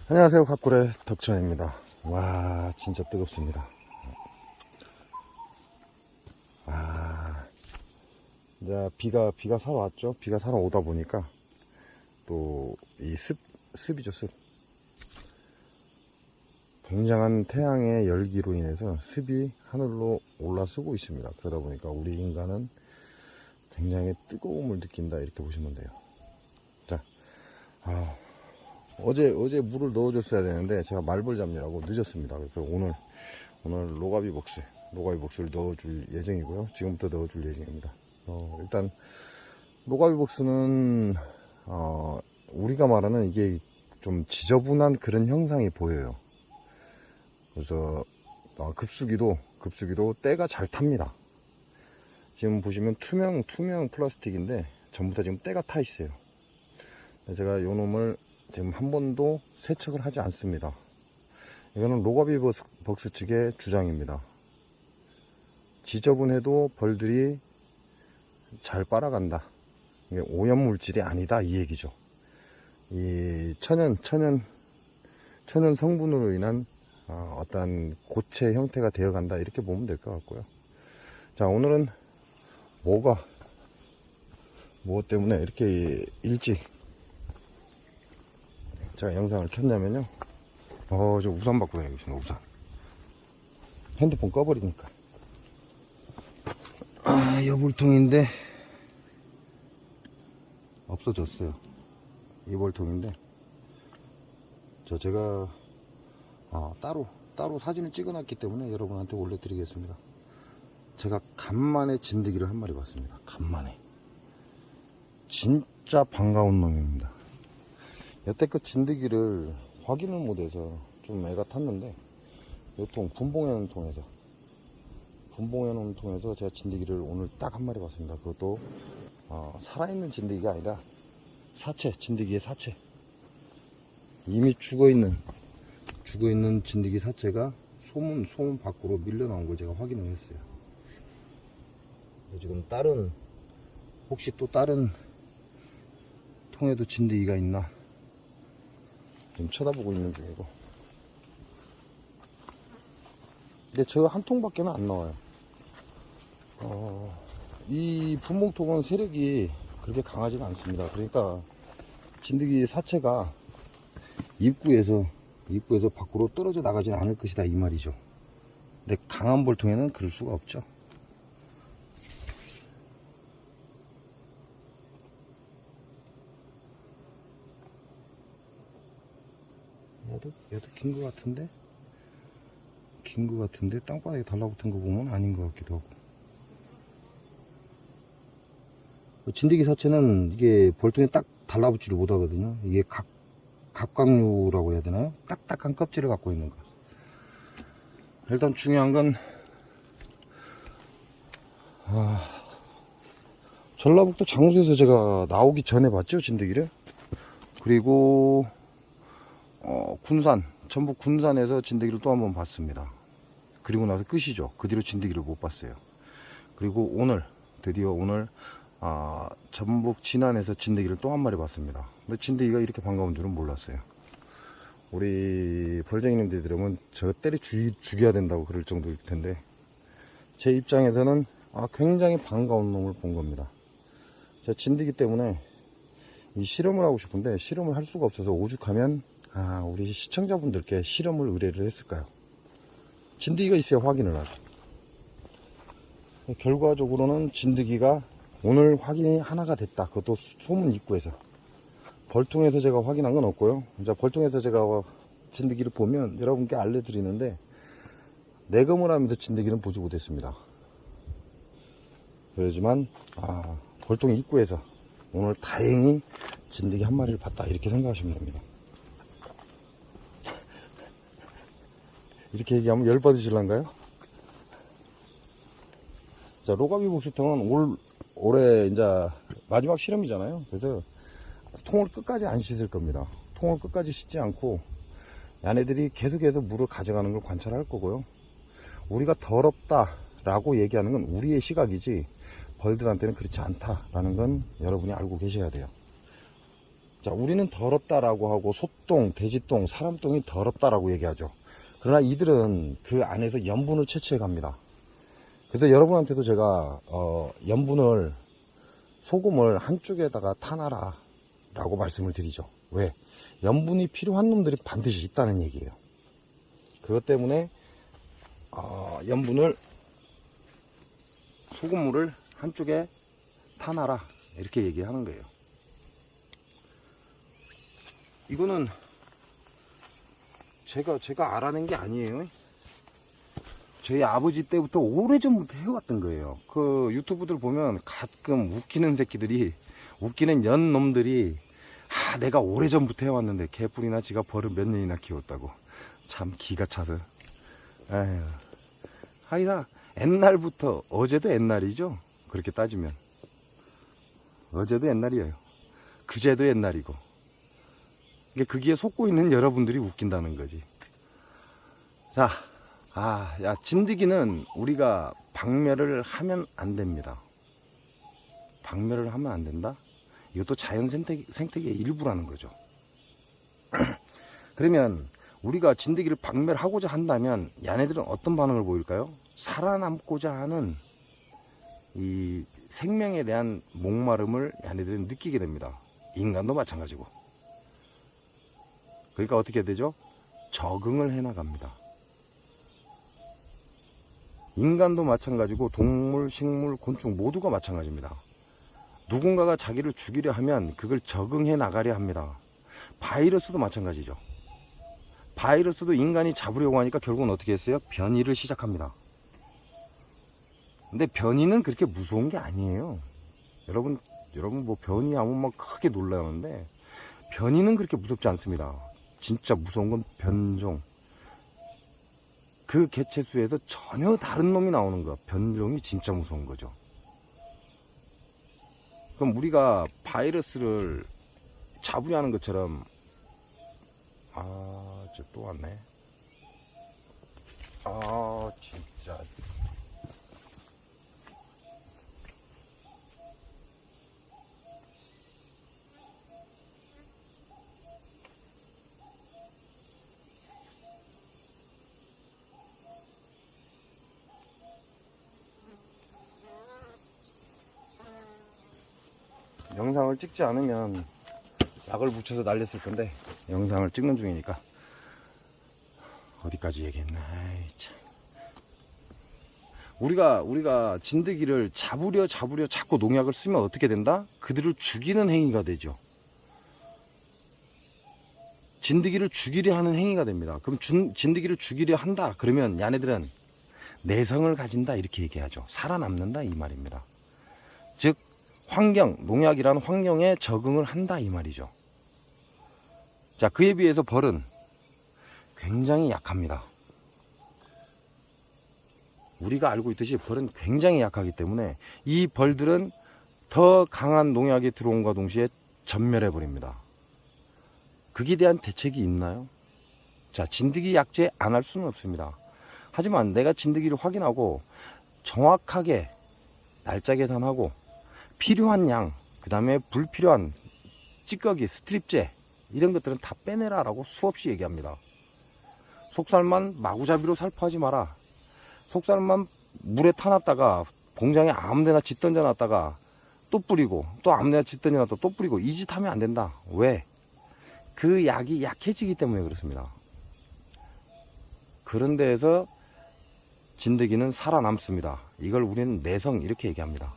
안녕하세요. 갑골의 덕천입니다. 와, 진짜 뜨겁습니다. 이제 비가 사러 왔죠. 비가 사러 오다 보니까 또 이 습이죠, 습. 굉장한 태양의 열기로 인해서 습이 하늘로 올라서고 있습니다. 그러다 보니까 우리 인간은 굉장히 뜨거움을 느낀다, 이렇게 보시면 돼요. 자, 어제 물을 넣어줬어야 되는데 제가 말벌 잡느라고 늦었습니다. 그래서 오늘 로가비 복스를 넣어줄 예정이고요. 지금부터 넣어줄 예정입니다. 일단 로가비 복스는 우리가 말하는 이게 좀 지저분한 그런 형상이 보여요. 그래서 급수기도 때가 잘 탑니다. 지금 보시면 투명 플라스틱인데 전부 다 지금 때가 타 있어요. 제가 요 놈을 지금 한 번도 세척을 하지 않습니다. 이거는 로가비 복스 측의 주장입니다. 지저분해도 벌들이 잘 빨아간다. 이게 오염물질이 아니다, 이 얘기죠. 이 천연 성분으로 인한 어떤 고체 형태가 되어간다, 이렇게 보면 될 것 같고요. 자, 오늘은 무엇 때문에 이렇게 일찍 제가 영상을 켰냐면요. 저 우산 바꾸고 해야겠습니다. 우산. 핸드폰 꺼버리니까. 여불통인데 없어졌어요. 이벌통인데 제가 따로 사진을 찍어놨기 때문에 여러분한테 올려드리겠습니다. 제가 간만에 진드기를 한 마리 봤습니다. 간만에. 진짜 반가운 놈입니다. 여태껏 진드기를 확인을 못해서 좀 애가 탔는데 분봉해놓은 통에서 제가 진드기를 오늘 딱 한 마리 봤습니다. 그것도 살아있는 진드기가 아니라 진드기의 사체. 이미 죽어있는 진드기 사체가 소문 밖으로 밀려 나온 걸 제가 확인을 했어요. 지금 혹시 또 다른 통에도 진드기가 있나 지금 쳐다보고 있는 중이고. 근데 저 한 통밖에는 안 나와요. 이 분봉통은 세력이 그렇게 강하지가 않습니다. 그러니까 진드기 사체가 입구에서 밖으로 떨어져 나가지는 않을 것이다, 이 말이죠. 근데 강한 벌통에는 그럴 수가 없죠. 얘도 긴 것 같은데 땅바닥에 달라붙은 거 보면 아닌 것 같기도 하고. 진드기 사체는 이게 벌통에 딱 달라붙지를 못하거든요. 이게 갑각류라고 해야 되나요? 딱딱한 껍질을 갖고 있는 거. 일단 중요한 건 전라북도 장수에서 제가 나오기 전에 봤죠, 진드기를. 그리고 전북 군산에서 진드기를 또 한 번 봤습니다. 그리고 나서 끝이죠. 그 뒤로 진드기를 못 봤어요. 그리고 드디어 오늘 전북 진안에서 진드기를 또 한 마리 봤습니다. 근데 진드기가 이렇게 반가운 줄은 몰랐어요. 우리 벌쟁이님들이 들으면 저 때려 죽여야 된다고 그럴 정도일 텐데, 제 입장에서는 굉장히 반가운 놈을 본 겁니다. 제가 진드기 때문에 이 실험을 하고 싶은데 실험을 할 수가 없어서 오죽하면 우리 시청자분들께 실험을 의뢰를 했을까요? 진드기가 있어야 확인을 하죠. 결과적으로는 진드기가 오늘 확인이 하나가 됐다. 그것도 소문 입구에서. 벌통에서 제가 확인한 건 없고요. 이제 벌통에서 제가 진드기를 보면 여러분께 알려드리는데, 내검을 하면서 진드기는 보지 못했습니다. 그러지만 벌통 입구에서 오늘 다행히 진드기 한 마리를 봤다, 이렇게 생각하시면 됩니다. 이렇게 얘기하면 열받으실란가요? 자, 로가비 복수통은 올해 이제 마지막 실험이잖아요. 그래서 통을 끝까지 안 씻을 겁니다. 통을 끝까지 씻지 않고 얘네들이 계속해서 물을 가져가는 걸 관찰할 거고요. 우리가 더럽다라고 얘기하는 건 우리의 시각이지 벌들한테는 그렇지 않다라는 건 여러분이 알고 계셔야 돼요. 자, 우리는 더럽다라고 하고 소똥, 돼지똥, 사람똥이 더럽다라고 얘기하죠. 그러나 이들은 그 안에서 염분을 채취해 갑니다. 그래서 여러분한테도 제가 소금을 한쪽에다가 타놔라 라고 말씀을 드리죠. 왜? 염분이 필요한 놈들이 반드시 있다는 얘기예요. 그것 때문에 소금물을 한쪽에 타놔라 이렇게 얘기하는 거예요. 이거는 제가 알아낸 게 아니에요. 저희 아버지 때부터 오래전부터 해왔던 거예요. 그 유튜브들 보면 가끔 웃기는 새끼들이, 웃기는 연놈들이 내가 오래전부터 해왔는데 개뿔이나 지가 벌을 몇 년이나 키웠다고. 참 기가 차서. 에휴. 하이나 옛날부터, 어제도 옛날이죠. 그렇게 따지면 어제도 옛날이에요. 그제도 옛날이고. 그기에 속고 있는 여러분들이 웃긴다는 거지. 자, 야, 진드기는 우리가 박멸을 하면 안 됩니다. 박멸을 하면 안 된다? 이것도 자연 생태계의 일부라는 거죠. 그러면 우리가 진드기를 박멸하고자 한다면 얘네들은 어떤 반응을 보일까요? 살아남고자 하는 이 생명에 대한 목마름을 얘네들은 느끼게 됩니다. 인간도 마찬가지고. 그러니까 어떻게 되죠? 적응을 해나갑니다. 인간도 마찬가지고 동물, 식물, 곤충 모두가 마찬가지입니다. 누군가가 자기를 죽이려 하면 그걸 적응해 나가려 합니다. 바이러스도 마찬가지죠. 바이러스도 인간이 잡으려고 하니까 결국은 어떻게 했어요? 변이를 시작합니다. 근데 변이는 그렇게 무서운 게 아니에요. 여러분 뭐 변이하면 막 크게 놀라는데 변이는 그렇게 무섭지 않습니다. 진짜 무서운 건 변종. 그 개체수에서 전혀 다른 놈이 나오는 거. 변종이 진짜 무서운 거죠. 그럼 우리가 바이러스를 잡으려 하는 것처럼, 저 또 왔네. 진짜. 영상을 찍지 않으면 약을 묻혀서 날렸을 건데 영상을 찍는 중이니까 어디까지 얘기했나. 참. 우리가 진드기를 잡으려 자꾸 농약을 쓰면 어떻게 된다? 그들을 죽이는 행위가 되죠. 진드기를 죽이려 하는 행위가 됩니다. 그럼 진드기를 죽이려 한다 그러면 얘네들은 내성을 가진다 이렇게 얘기하죠. 살아남는다 이 말입니다. 즉 농약이라는 환경에 적응을 한다 이 말이죠. 자, 그에 비해서 벌은 굉장히 약합니다. 우리가 알고 있듯이 벌은 굉장히 약하기 때문에 이 벌들은 더 강한 농약이 들어온과 동시에 전멸해 버립니다. 거기에 대한 대책이 있나요? 자, 진드기 약제 안 할 수는 없습니다. 하지만 내가 진드기를 확인하고 정확하게 날짜 계산하고 필요한 양, 그 다음에 불필요한 찌꺼기, 스트립제 이런 것들은 다 빼내라 라고 수없이 얘기합니다. 속살만 마구잡이로 살포하지 마라. 속살만 물에 타놨다가 공장에 아무데나 짓 던져놨다가 또 뿌리고 또 아무데나 짓 던져놨다가 또 뿌리고 이 짓 하면 안 된다. 왜? 그 약이 약해지기 때문에 그렇습니다. 그런 데에서 진드기는 살아남습니다. 이걸 우리는 내성 이렇게 얘기합니다.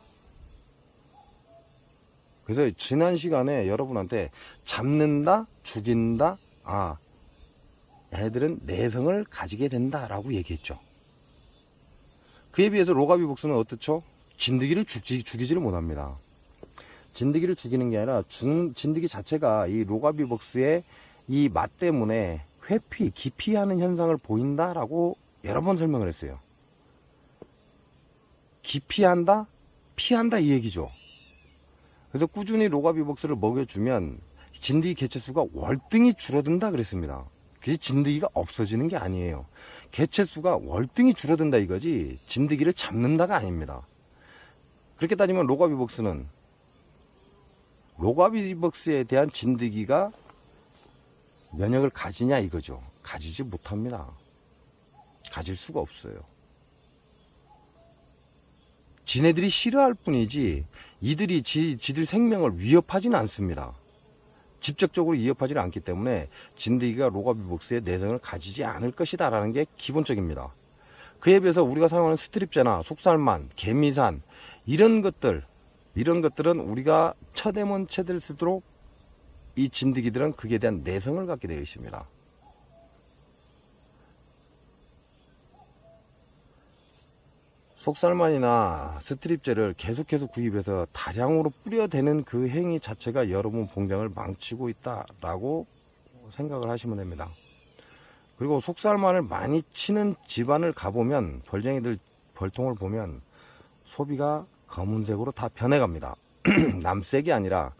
그래서 지난 시간에 여러분한테 잡는다, 죽인다, 얘네들은 내성을 가지게 된다라고 얘기했죠. 그에 비해서 로가비복스는 어떻죠? 진드기를 죽이지를 못합니다. 진드기를 죽이는 게 아니라 진드기 자체가 이 로가비복스의 이 맛 때문에 기피하는 현상을 보인다라고 여러 번 설명을 했어요. 기피한다, 피한다 이 얘기죠. 그래서 꾸준히 로가비복스를 먹여주면 진드기 개체수가 월등히 줄어든다 그랬습니다. 그게 진드기가 없어지는 게 아니에요. 개체수가 월등히 줄어든다 이거지 진드기를 잡는다가 아닙니다. 그렇게 따지면 로가비복스는 로가비벅스에 대한 진드기가 면역을 가지냐 이거죠. 가지지 못합니다. 가질 수가 없어요. 지네들이 싫어할 뿐이지 이들이 지들 생명을 위협하지는 않습니다. 직접적으로 위협하지는 않기 때문에 진드기가 로가비벅스의 내성을 가지지 않을 것이다 라는 게 기본적입니다. 그에 비해서 우리가 사용하는 스트립제나 속살만, 개미산 이런 것들은 우리가 쳐대면 쳐댈수록 이 진드기들은 그에 대한 내성을 갖게 되어 있습니다. 속살만이나 스트립제를 계속해서 구입해서 다량으로 뿌려대는 그 행위 자체가 여러분 봉장을 망치고 있다라고 생각을 하시면 됩니다. 그리고 속살만을 많이 치는 집안을 가보면 벌쟁이들 벌통을 보면 소비가 검은색으로 다 변해갑니다. 남색이 아니라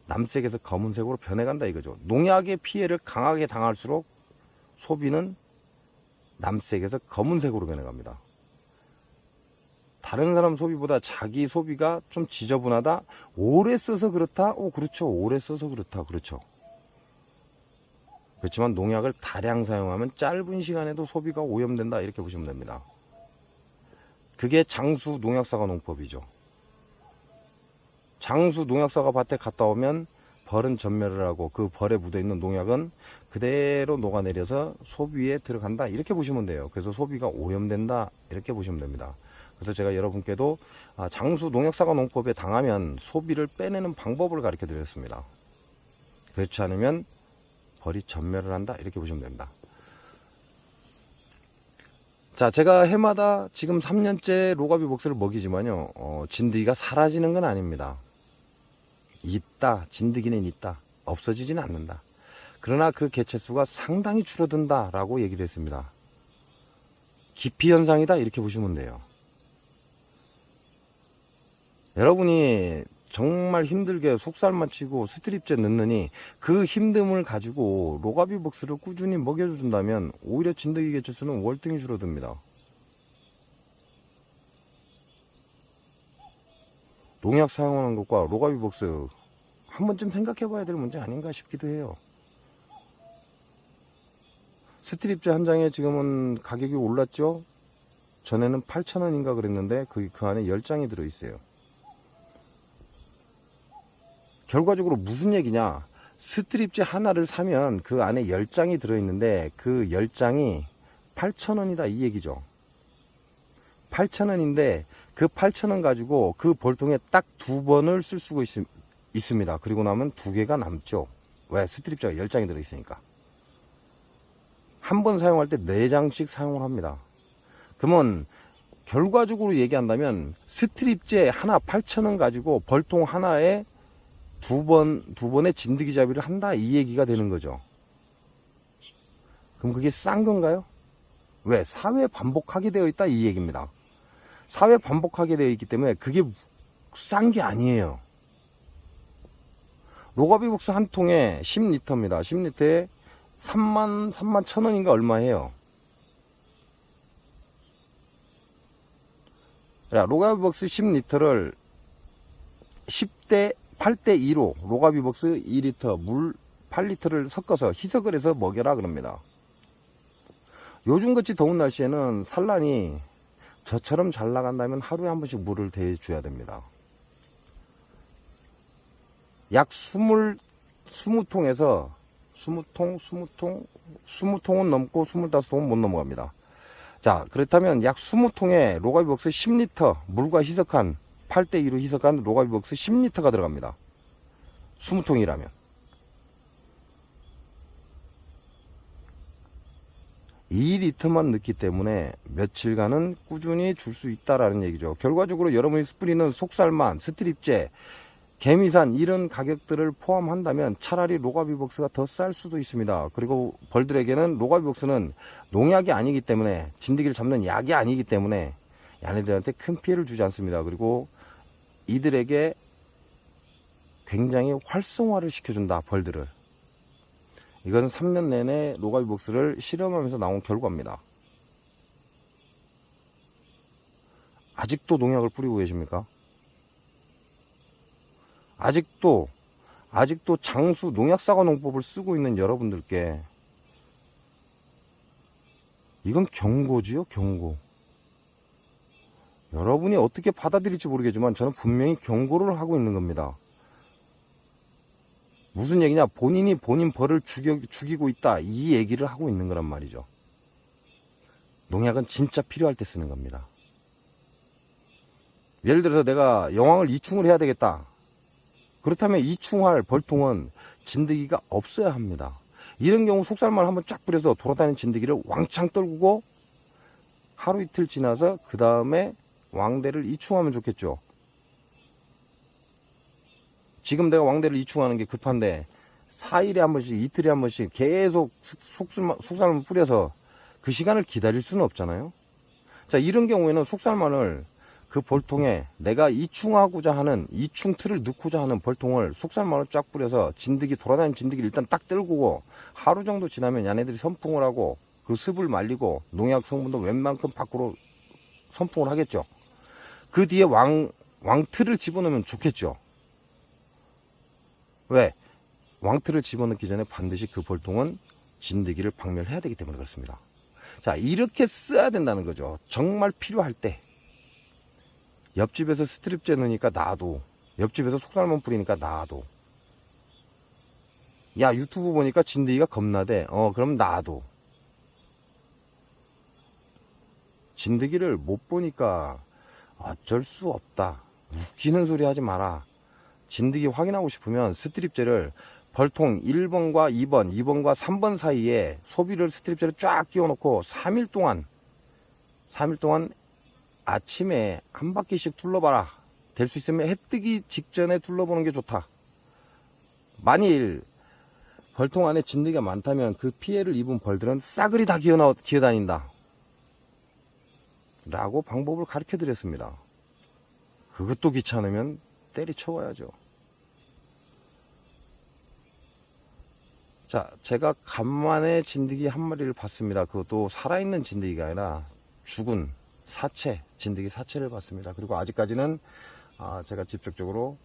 남색에서 검은색으로 변해간다 이거죠. 농약의 피해를 강하게 당할수록 소비는 남색에서 검은색으로 변해갑니다. 다른 사람 소비보다 자기 소비가 좀 지저분하다? 오래 써서 그렇다? 그렇죠. 오래 써서 그렇다. 그렇죠. 그렇지만 농약을 다량 사용하면 짧은 시간에도 소비가 오염된다. 이렇게 보시면 됩니다. 그게 장수 농약사과 농법이죠. 장수 농약사과 밭에 갔다 오면 벌은 전멸을 하고 그 벌에 묻어있는 농약은 그대로 녹아내려서 소비에 들어간다. 이렇게 보시면 돼요. 그래서 소비가 오염된다. 이렇게 보시면 됩니다. 그래서 제가 여러분께도 장수 농약사과 농법에 당하면 소비를 빼내는 방법을 가르쳐 드렸습니다. 그렇지 않으면 벌이 전멸을 한다 이렇게 보시면 됩니다. 자, 제가 해마다 지금 3년째 로가비벅스를 먹이지만요, 진드기가 사라지는 건 아닙니다. 있다, 진드기는 있다, 없어지지는 않는다. 그러나 그 개체수가 상당히 줄어든다 라고 얘기를 했습니다. 기피현상이다 이렇게 보시면 돼요. 여러분이 정말 힘들게 속살만 치고 스트립제 넣느니 그 힘듦을 가지고 로가비벅스를 꾸준히 먹여준다면 오히려 진드기 개체수는 월등히 줄어듭니다. 농약 사용하는 것과 로가비벅스 한 번쯤 생각해 봐야 될 문제 아닌가 싶기도 해요. 스트립제 한 장에 지금은 가격이 올랐죠? 전에는 8,000원인가 그랬는데 그 안에 10장이 들어있어요. 결과적으로 무슨 얘기냐? 스트립제 하나를 사면 그 안에 10장이 들어있는데 그 10장이 8,000원이다 이 얘기죠. 8,000원인데 그 8,000원 가지고 그 볼통에 딱 2번을 쓸 수가 있습니다. 그리고 나면 2개가 남죠. 왜? 스트립제가 10장이 들어있으니까. 한 번 사용할 때 4장씩 사용을 합니다. 그러면 결과적으로 얘기한다면 스트립제 하나 8,000원 가지고 벌통 하나에 두 번의 진드기 잡이를 한다 이 얘기가 되는 거죠. 그럼 그게 싼 건가요? 왜? 사회 반복하게 되어 있다 이 얘기입니다. 사회 반복하게 되어 있기 때문에 그게 싼 게 아니에요. 로가비벅스 한 통에 10리터입니다. 10리터에 3만 1,000원인가 얼마 해요. 자, 로가비벅스 10리터를 8대2로 로가비벅스 2리터, 물 8리터를 섞어서 희석을 해서 먹여라 그럽니다. 요즘같이 더운 날씨에는 산란이 저처럼 잘 나간다면 하루에 한 번씩 물을 대줘야 됩니다. 약 20통에서 20통은 넘고 25통은 못 넘어갑니다. 자, 그렇다면 약 20통에 로가비벅스 10리터 물과 희석한 8대2로 희석한 로가비벅스 10리터가 들어갑니다. 20통이라면. (2리터만) 넣기 때문에 며칠간은 꾸준히 줄 수 있다라는 얘기죠. 결과적으로 여러분이 뿌리는 속살만, 스트립제, 개미산 이런 가격들을 포함한다면 차라리 로가비벅스가 더 쌀 수도 있습니다. 그리고 벌들에게는 로가비벅스는 농약이 아니기 때문에, 진드기를 잡는 약이 아니기 때문에 얘네들한테 큰 피해를 주지 않습니다. 그리고 이들에게 굉장히 활성화를 시켜준다, 벌들을. 이건 3년 내내 로가비벅스를 실험하면서 나온 결과입니다. 아직도 농약을 뿌리고 계십니까? 아직도 아직도 장수 농약사과 농법을 쓰고 있는 여러분들께 이건 경고지요, 경고. 여러분이 어떻게 받아들일지 모르겠지만 저는 분명히 경고를 하고 있는 겁니다. 무슨 얘기냐? 본인이 본인 벌을 죽이고 있다, 이 얘기를 하고 있는 거란 말이죠. 농약은 진짜 필요할 때 쓰는 겁니다. 예를 들어서 내가 여왕을 이충을 해야 되겠다. 그렇다면 이충할 벌통은 진드기가 없어야 합니다. 이런 경우 속살만 한번 쫙 뿌려서 돌아다니는 진드기를 왕창 떨구고 하루 이틀 지나서 그 다음에 왕대를 이충하면 좋겠죠. 지금 내가 왕대를 이충하는 게 급한데 4일에 한 번씩, 이틀에 한 번씩 계속 속살만 뿌려서 그 시간을 기다릴 수는 없잖아요. 자, 이런 경우에는 속살만을 그 벌통에 내가 이충하고자 하는, 이충 틀을 넣고자 하는 벌통을 속살만을 쫙 뿌려서 진드기, 돌아다니는 진드기를 일단 딱 떨구고 하루 정도 지나면 얘네들이 선풍을 하고 그 습을 말리고 농약 성분도 웬만큼 밖으로 선풍을 하겠죠. 그 뒤에 왕틀을 집어넣으면 좋겠죠. 왜? 왕틀을 집어넣기 전에 반드시 그 벌통은 진드기를 박멸해야 되기 때문에 그렇습니다. 자, 이렇게 써야 된다는 거죠. 정말 필요할 때. 옆집에서 스트립제 넣으니까 놔도, 옆집에서 속살만 뿌리니까 놔도, 야, 유튜브 보니까 진드기가 겁나대. 그럼 놔도. 진드기를 못 보니까 어쩔 수 없다, 웃기는 소리 하지 마라. 진드기 확인하고 싶으면 스트립제를 벌통 1번과 2번, 2번과 3번 사이에 소비를 스트립제를 쫙 끼워놓고 3일 동안 아침에 한 바퀴씩 둘러봐라. 될 수 있으면 해 뜨기 직전에 둘러보는 게 좋다. 만일 벌통 안에 진드기가 많다면 그 피해를 입은 벌들은 싸그리 다 기어다닌다 라고 방법을 가르쳐 드렸습니다. 그것도 귀찮으면 때리쳐와야죠. 자, 제가 간만에 진드기 한 마리를 봤습니다. 그것도 살아있는 진드기가 아니라 죽은 사체, 진드기 사체를 봤습니다. 그리고 아직까지는 제가 직접적으로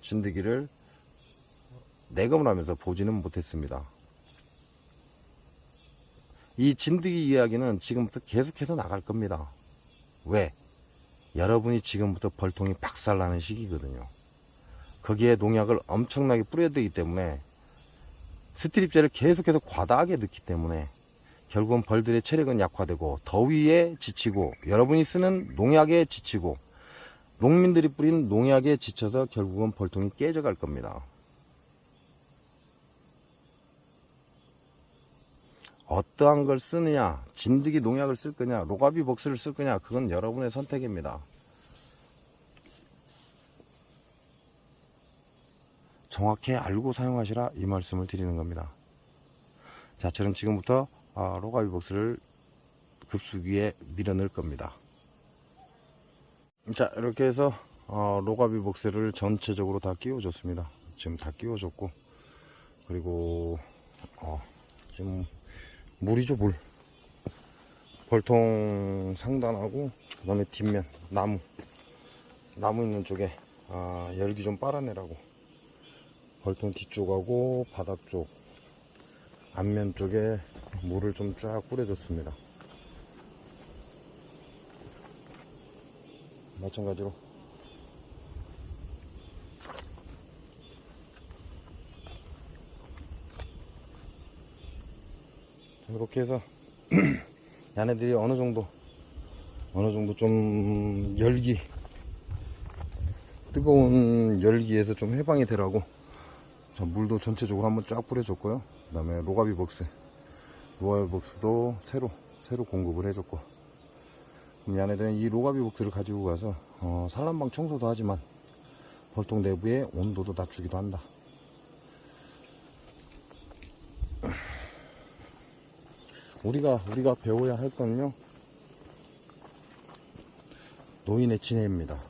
진드기를 내검을 하면서 보지는 못했습니다. 이 진드기 이야기는 지금부터 계속해서 나갈 겁니다. 왜? 여러분이 지금부터 벌통이 박살나는 시기거든요. 거기에 농약을 엄청나게 뿌려야 되기 때문에 스트립제를 계속해서 과다하게 넣기 때문에 결국은 벌들의 체력은 약화되고 더위에 지치고 여러분이 쓰는 농약에 지치고 농민들이 뿌리는 농약에 지쳐서 결국은 벌통이 깨져갈 겁니다. 어떠한 걸 쓰느냐, 진드기 농약을 쓸 거냐, 로가비 복스를 쓸 거냐, 그건 여러분의 선택입니다. 정확히 알고 사용하시라, 이 말씀을 드리는 겁니다. 자, 저는 지금부터 로가비 복스를 급수기에 밀어 넣을 겁니다. 자, 이렇게 해서 로가비 복스를 전체적으로 다 끼워줬습니다. 지금 다 끼워줬고, 그리고 지금 물이죠, 물. 벌통 상단하고 그 다음에 뒷면 나무 있는 쪽에 열기 좀 빨아내라고 벌통 뒤쪽하고 바닥 쪽 앞면 쪽에 물을 좀 쫙 뿌려줬습니다. 마찬가지로 이렇게 해서 얘네들이 어느 정도 좀 뜨거운 열기에서 좀 해방이 되라고 자, 물도 전체적으로 한번 쫙 뿌려줬고요. 그 다음에 로가비 복스도 새로 공급을 해줬고, 그럼 얘네들은 이 로가비 복스를 가지고 가서 산란방 청소도 하지만 벌통 내부의 온도도 낮추기도 한다. 우리가 배워야 할 건요, 노인의 지혜입니다.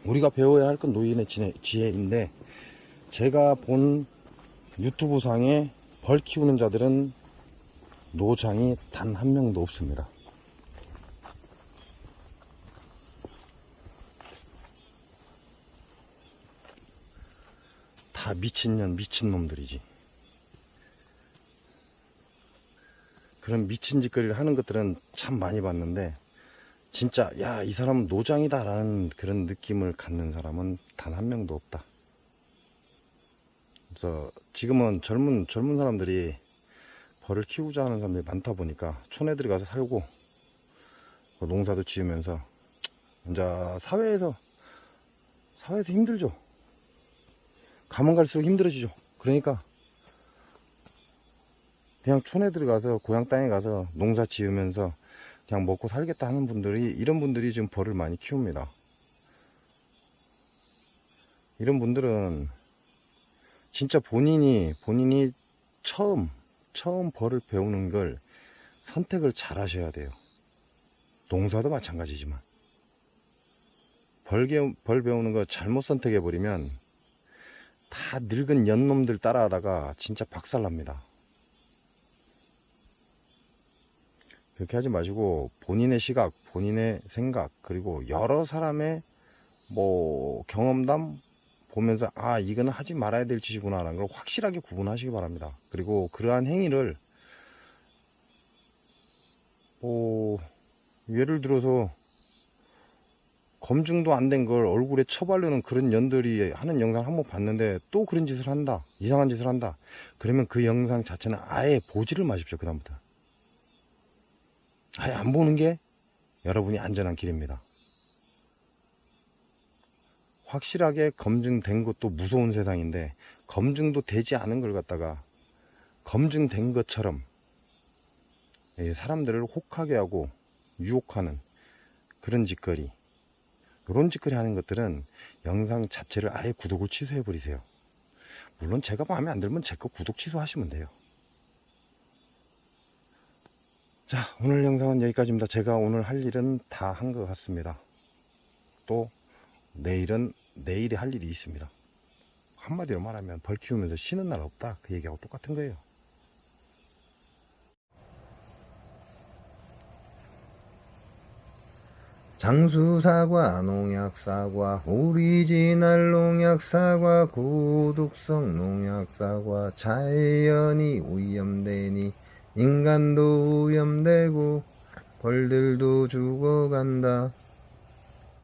우리가 배워야 할 건 노인의 지혜인데, 제가 본 유튜브 상에 벌 키우는 자들은 노장이 단 한 명도 없습니다. 다 미친년 미친놈들이지. 그런 미친 짓거리를 하는 것들은 참 많이 봤는데, 진짜 야, 이 사람은 노장이다 라는 그런 느낌을 갖는 사람은 단 한 명도 없다. 그래서 지금은 젊은 사람들이 벌을 키우자 하는 사람들이 많다 보니까 촌에 들어가서 살고 농사도 지으면서 이제 사회에서 힘들죠. 가면 갈수록 힘들어지죠. 그러니까 그냥 촌에 들어가서 고향 땅에 가서 농사 지으면서 그냥 먹고 살겠다 하는 분들이, 이런 분들이 지금 벌을 많이 키웁니다. 이런 분들은 진짜 본인이 처음 벌을 배우는 걸 선택을 잘 하셔야 돼요. 농사도 마찬가지지만 벌 배우는 거 잘못 선택해 버리면 다 늙은 연놈들 따라하다가 진짜 박살납니다. 그렇게 하지 마시고 본인의 시각, 본인의 생각, 그리고 여러 사람의 경험담 보면서 아, 이거는 하지 말아야 될 짓이구나 라는 걸 확실하게 구분하시기 바랍니다. 그리고 그러한 행위를 예를 들어서 검증도 안 된 걸 얼굴에 쳐바르는 그런 년들이 하는 영상 한번 봤는데 또 그런 짓을 한다, 이상한 짓을 한다, 그러면 그 영상 자체는 아예 보지를 마십시오. 그 다음부터 아예 안 보는 게 여러분이 안전한 길입니다. 확실하게 검증된 것도 무서운 세상인데, 검증도 되지 않은 걸 갖다가 검증된 것처럼 사람들을 혹하게 하고 유혹하는 그런 짓거리, 이런 짓거리 하는 것들은 영상 자체를 아예 구독을 취소해 버리세요. 물론 제가 마음에 안 들면 제 거 구독 취소하시면 돼요. 자, 오늘 영상은 여기까지입니다. 제가 오늘 할 일은 다 한 것 같습니다. 또 내일은 내일에 할 일이 있습니다. 한마디로 말하면 벌 키우면서 쉬는 날 없다, 그 얘기하고 똑같은 거예요. 장수사과, 농약사과, 오리지널 농약사과, 고독성 농약사과, 자연이 오염되니 인간도 오염되고 벌들도 죽어간다.